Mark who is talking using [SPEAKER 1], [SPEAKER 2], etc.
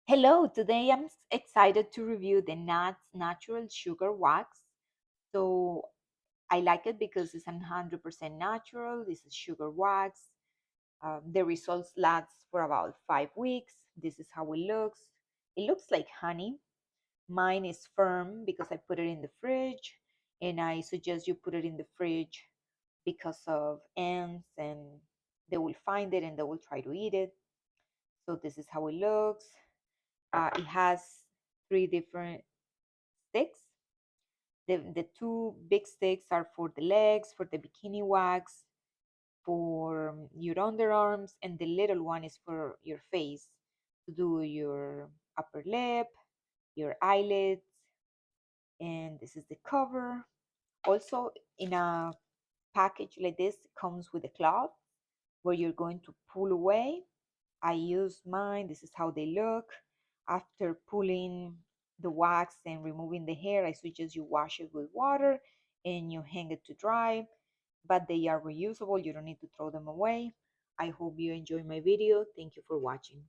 [SPEAKER 1] Hello, today I'm excited to review the Nuts Natural Sugar Wax. So I like it because it's 100% natural. This is sugar wax. The results last for about 5 weeks. This is how it looks. It looks like honey. Mine is firm because I put it in the fridge, and I suggest you put it in the fridge because of ants and they will find it and they will try to eat it. So this is how it looks. It has three different sticks. The two big sticks are for the legs, for the bikini wax, for your underarms, and the little one is for your face to do your upper lip, your eyelids, and this is the cover. Also, in a package like this, comes with a cloth where you're going to pull away. I use mine. This is how they look. After pulling the wax and removing the hair, I suggest you wash it with water and you hang it to dry. But they are reusable. You don't need to throw them away. I hope you enjoy my video. Thank you for watching.